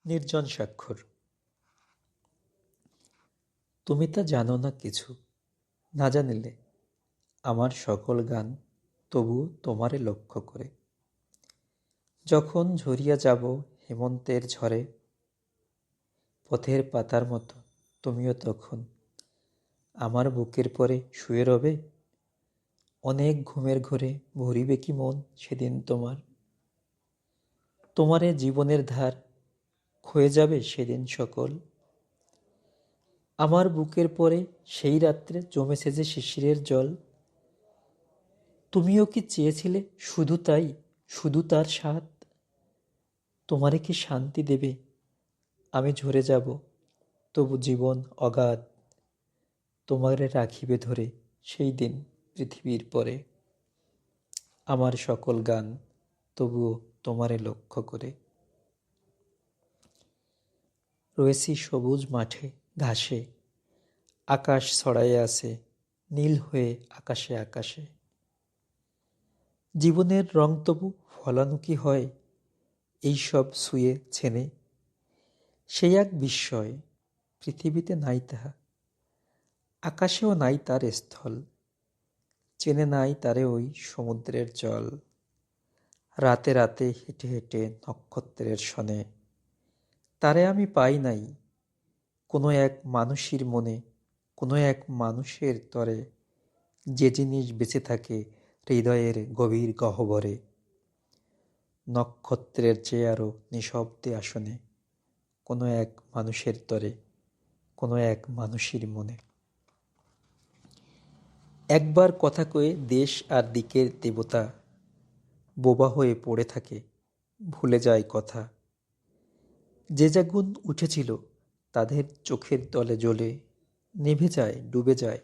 নির্জন স্বাক্ষর। তুমি তা জানো না কিছু, না জানিলে আমার সকল গান তবু তোমারে লক্ষ্য করে। যখন ঝরিয়া যাব হেমন্তের ঝড়ে, পথের পাতার মতো তুমিও তখন আমার বুকের পরে শুয়ে রবে। অনেক ঘুমের ঘোরে ভরিবে কি মন সেদিন তোমার। তোমারে জীবনের ধার ক্ষয়ে যাবে সেদিন সকল। আমার বুকের পরে সেই রাত্রে জমেছে যে শিশিরের জল। তুমিও কি চেয়েছিলে শুধু তাই, শুধু তার স্বাদ? তোমারে কি শান্তি দেবে আমি ঝরে যাব, তবু জীবন অগাধ তোমারে রাখিবে ধরে সেই দিন পৃথিবীর পরে। আমার সকল গান তবুও তোমারে লক্ষ্য করে। রয়েছি সবুজ মাঠে ঘাসে, আকাশ ছড়াইয়া আছে নীল হয়ে আকাশে আকাশে। জীবনের রং তবু ফলানো কি হয় এইসব ছুঁয়ে ছেনে? সেই এক বিস্ময়, পৃথিবীতে নাই তাহা, আকাশেও নাই তার স্থল, চেনে নাই তারে ওই সমুদ্রের জল। রাতে রাতে হেঁটে হেঁটে নক্ষত্রের সনে তারে আমি পাই নাই, কোনো এক মানুষের মনে, কোনো এক মানুষের তরে, যে জিনিস বেঁচে থাকে হৃদয়ের গভীর গহ্বরে। নক্ষত্রের চেয়ে আরো নিঃশব্দে আসনে, কোনো এক মানুষের তরে, কোনো এক মানুষের মনে। একবার কথা কয়ে দেশ আর দিকের দেবতা বোবা হয়ে পড়ে থাকে, ভুলে যায় কথা। যে জাগুন উঠেছিল তাদের চোখের তলে জ্বলে, নিভে যায় ডুবে যায়,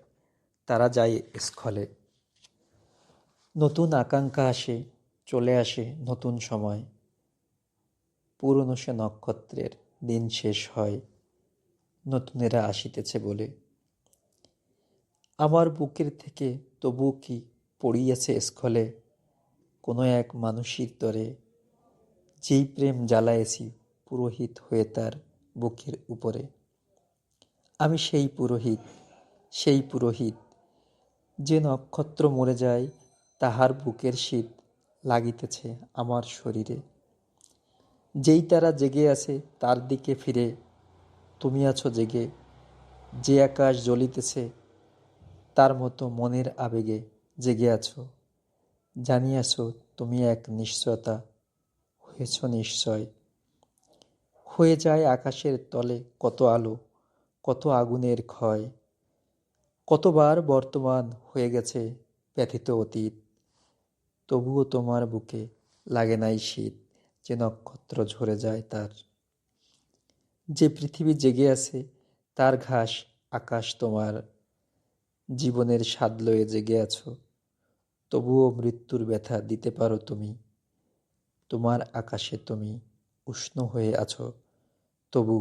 তারা যায় স্খলে। নতুন আকাঙ্ক্ষা আসে, চলে আসে নতুন সময়, পুরনো সে নক্ষত্রের দিন শেষ হয়, নতুনেরা আসিতেছে বলে। আমার বুকের থেকে তবু কি পড়িয়াছে স্খলে, কোনো এক মানুষের তরে, যেই প্রেম জ্বালায়েছি পুরোহিত হয়ে তার বুকের উপরে। আমি সেই পুরোহিত, সেই পুরোহিত, যে নক্ষত্র মরে যায় তাহার বুকের শীত লাগিতেছে আমার শরীরে। যেই তারা জেগে আছে তার দিকে ফিরে তুমি আছো জেগে, যে আকাশ জ্বলিতেছে তার মতো মনের আবেগে জেগে আছো। জানিয়াছ তুমি এক নিশ্চয়তা, হয়েছ নিশ্চয়। হয়ে যায় আকাশের তলে কত আলো, কত আগুনের ক্ষয়, কতবার বর্তমান হয়ে গেছে ব্যথিত অতীত। তবুও তোমার বুকে লাগে নাই শীত, যে নক্ষত্র ঝরে যায় তার। যে পৃথিবী জেগে আছে তার ঘাস আকাশ তোমার, জীবনের স্বাদ লয়ে জেগে আছো, তবুও মৃত্যুর ব্যথা দিতে পারো তুমি। তোমার আকাশে তুমি উষ্ণ হয়ে আছো, তবু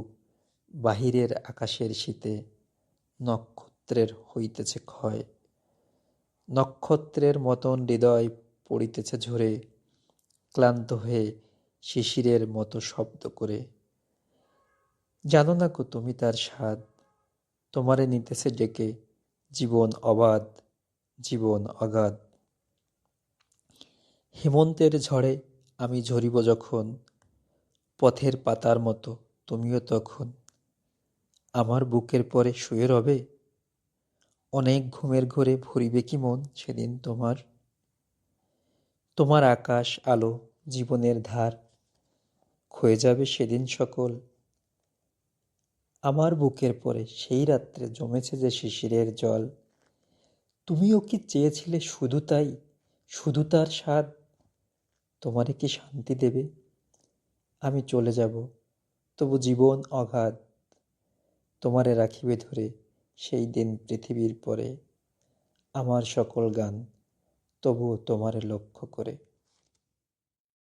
বাহিরের আকাশের শীতে নক্ষত্রের হইতেছে ক্ষয়। নক্ষত্রের মতন হৃদয় পড়িতেছে ঝরে, ক্লান্ত হয়ে শিশিরের মতো শব্দ করে। জানো না কো তুমি তার স্বাদ, তোমারে নিতেছে ডেকে জীবন অবাধ, জীবন অগাধ। হেমন্তের ঝড়ে আমি ঝরিব যখন, পথের পাতার মতো তুমিও তখন আমার বুকের পরে শুয়ে রবে। অনেক ঘুমের ঘোরে ভরিবে কি মন সেদিন তোমার। তোমার আকাশ আলো জীবনের ধার ক্ষয়ে যাবে সেদিন সকল। আমার বুকের পরে সেই রাত্রে জমেছে যে শিশিরের জল। তুমিও কি চেয়েছিলে শুধু তাই, শুধু তার স্বাদ? তোমারে কি শান্তি দেবে আমি চলে যাব, তবু জীবন অগাধ তোমারে রাখিবে ধরে সেই দিন পৃথিবীর পরে। আমার সকল গান তবুও তোমারে লক্ষ্য করে।